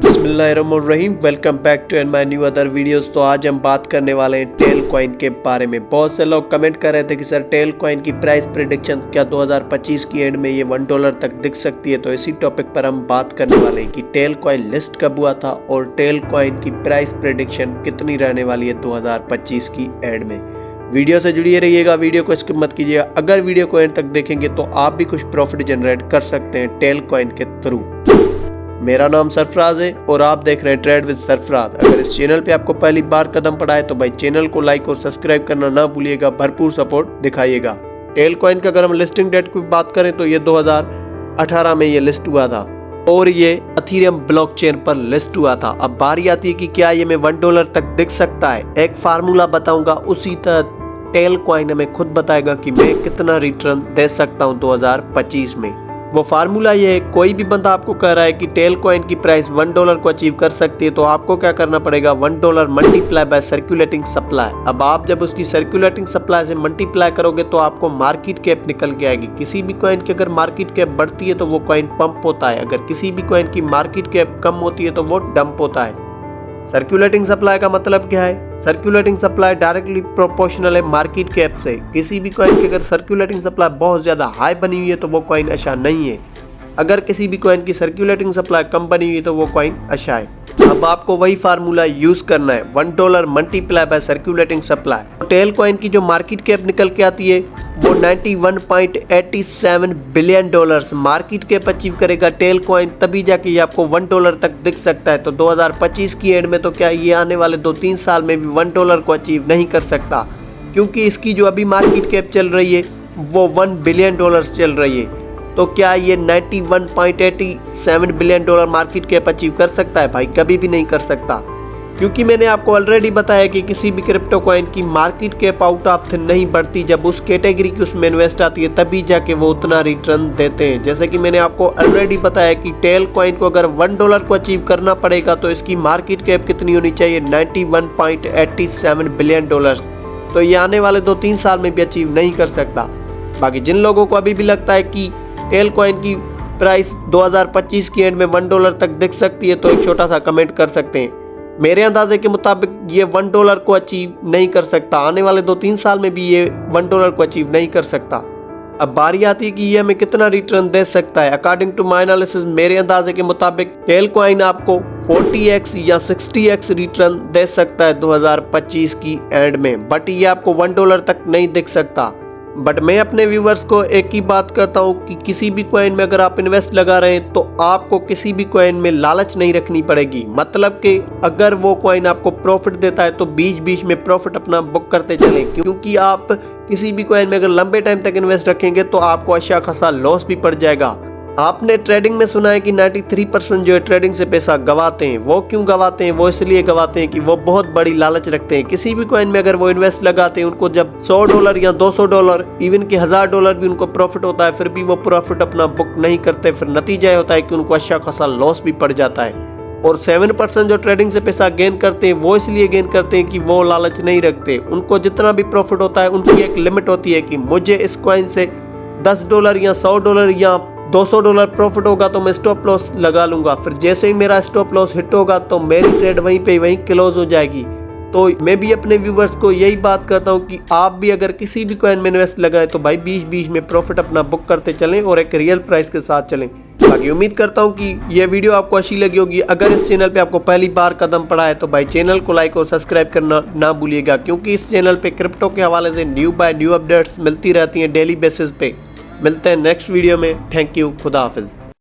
बिस्मिल्लाहिर्रहमानिर्रहीम। Welcome back to and my new other videos. तो आज हम बात करने वाले हैं टेल कॉइन के बारे में। बहुत से लोग कमेंट कर रहे थे कि सर टेल कॉइन की प्राइस प्रेडिक्शन क्या 2025 की एंड में ये $1 तक दिख सकती है। तो इसी टॉपिक पर हम बात करने वाले हैं कि टेल कॉइन लिस्ट कब हुआ था और टेल कॉइन की प्राइस प्रेडिक्शन कितनी रहने वाली है 2025 की एंड में। वीडियो से जुड़िए रहिएगा, वीडियो को स्किप मत कीजिएगा। अगर वीडियो को एंड तक देखेंगे तो आप भी कुछ प्रॉफिट जनरेट कर सकते हैं टेल कॉइन के थ्रू। मेरा नाम सरफराज है और आप देख रहे हैं ट्रेड विद सरफराज। अगर इस चैनल पे आपको पहली बार कदम पड़ा है तो भाई चैनल को लाइक और सब्सक्राइब करना ना भूलिएगा, भरपूर सपोर्ट दिखाइएगा। टेल कॉइन का अगर हम लिस्टिंग डेट की बात करें तो ये 2018 में ये लिस्ट हुआ था और ये इथेरियम ब्लॉकचेन पर लिस्ट हुआ था। अब बारी आती है कि क्या ये में $1 तक दिख सकता है। एक फार्मूला बताऊंगा, उसी तरह टेल कॉइन हमें खुद बताएगा कि मैं कितना रिटर्न दे सकता हूं 2025 में। वो फार्मूला ये है, कोई भी बंदा आपको कह रहा है कि टेल कॉइन की प्राइस $1 को अचीव कर सकती है तो आपको क्या करना पड़ेगा, $1 मल्टीप्लाई बाय सर्कुलेटिंग सप्लाई। अब आप जब उसकी सर्कुलेटिंग सप्लाई से मल्टीप्लाई करोगे तो आपको मार्केट कैप निकल के आएगी। किसी भी कॉइन की अगर मार्केट कैप बढ़ती है तो वो कॉइन पंप होता है, अगर किसी भी कॉइन की मार्केट कैप कम होती है तो वो डंप होता है। सर्कुलेटिंग सप्लाई का मतलब क्या है? सर्कुलेटिंग सप्लाई डायरेक्टली प्रोपोर्शनल है मार्केट कैप से। किसी भी कॉइन की अगर सर्कुलेटिंग सप्लाई बहुत ज़्यादा हाई बनी हुई है तो वो कॉइन अच्छा नहीं है, अगर किसी भी कॉइन की सर्कुलेटिंग सप्लाई कम बनी हुई है तो वो कॉइन अच्छा है। अब आपको वही फार्मूला यूज करना है, $1 multiply by circulating supply. Telcoin की जो मार्केट कैप निकल के आती है वो $91.87 बिलियन मार्केट कैप अचीव करेगा टेल कॉइन, तभी जाके ये आपको $1 तक दिख सकता है। तो 2025 की एंड में तो क्या ये आने वाले 2-3 साल में भी $1 को अचीव नहीं कर सकता, क्योंकि इसकी जो अभी मार्केट कैप चल रही है वो $1 बिलियन चल रही है। तो क्या ये $91.87 बिलियन मार्केट कैप अचीव कर सकता है? भाई कभी भी नहीं कर सकता, क्योंकि मैंने आपको ऑलरेडी बताया कि किसी भी क्रिप्टो कॉइन की market cap out of thin नहीं बढ़ती। जब उस कैटेगरी की उसमें इन्वेस्ट आती है तभी जाके वो उतना रिटर्न देते हैं। जैसे कि मैंने आपको ऑलरेडी बताया कि टेल कॉइन को अगर $1 को अचीव करना पड़ेगा तो इसकी मार्केट कैप कितनी होनी चाहिए, $91.87 बिलियन। तो ये आने वाले 2-3 साल में भी अचीव नहीं कर सकता। बाकी जिन लोगों को अभी भी लगता है कि टेल कॉइन की प्राइस 2025 की एंड में $1 तक दिख सकती है तो एक छोटा सा कमेंट कर सकते हैं। मेरे अंदाजे के मुताबिक ये $1 को अचीव नहीं कर सकता, आने वाले 2-3 साल में भी ये $1 को अचीव नहीं कर सकता। अब बारी आती है कि ये हमें कितना रिटर्न दे सकता है। अकॉर्डिंग टू माय एनालिसिस, मेरे अंदाजे के मुताबिक टेल कॉइन आपको 40x या 60x रिटर्न दे सकता है 2025 की एंड में, बट ये आपको $1 तक नहीं दिख सकता। बट मैं अपने व्यूवर्स को एक ही बात कहता हूँ कि किसी भी कॉइन में अगर आप इन्वेस्ट लगा रहे हैं तो आपको किसी भी कॉइन में लालच नहीं रखनी पड़ेगी। मतलब कि अगर वो कॉइन आपको प्रॉफिट देता है तो बीच बीच में प्रॉफिट अपना बुक करते चलें, क्योंकि आप किसी भी कॉइन में अगर लंबे टाइम तक इन्वेस्ट रखेंगे तो आपको अच्छा खासा लॉस भी पड़ जाएगा। आपने ट्रेडिंग में सुना है कि 93% जो है ट्रेडिंग से पैसा गवाते हैं। वो क्यों गवाते हैं? वो इसलिए गवाते हैं कि वो बहुत बड़ी लालच रखते हैं। किसी भी कॉइन में अगर वो इन्वेस्ट लगाते हैं, उनको जब $100 या $200 इवन कि $1000 भी उनको प्रॉफिट होता है, फिर भी वो प्रॉफिट अपना बुक नहीं करते। फिर नतीजा होता है कि उनको अच्छा खासा लॉस भी पड़ जाता है। और 7% जो ट्रेडिंग से पैसा गेन करते हैं वो इसलिए गेन करते हैं कि वो लालच नहीं रखते। उनको जितना भी प्रॉफिट होता है उनकी एक लिमिट होती है कि मुझे इस कॉइन से $10 या $100 या $200 प्रॉफिट होगा तो मैं स्टॉप लॉस लगा लूंगा। फिर जैसे ही मेरा स्टॉप लॉस हिट होगा तो मेरी ट्रेड वहीं क्लोज हो जाएगी। तो मैं भी अपने व्यूवर्स को यही बात कहता हूं कि आप भी अगर किसी भी कॉइन में इन्वेस्ट लगाएं तो भाई बीच बीच में प्रॉफिट अपना बुक करते चलें और एक रियल प्राइस के साथ चलें। बाकी उम्मीद करता हूं कि यह वीडियो आपको अच्छी लगी होगी। अगर इस चैनल पे आपको पहली बार कदम पड़ा है तो भाई चैनल को लाइक और सब्सक्राइब करना ना भूलिएगा, क्योंकि इस चैनल पे क्रिप्टो के हवाले से न्यू बाय न्यू अपडेट्स मिलती रहती हैं डेली बेसिस पे। मिलते हैं नेक्स्ट वीडियो में। थैंक यू, खुदा हाफिज।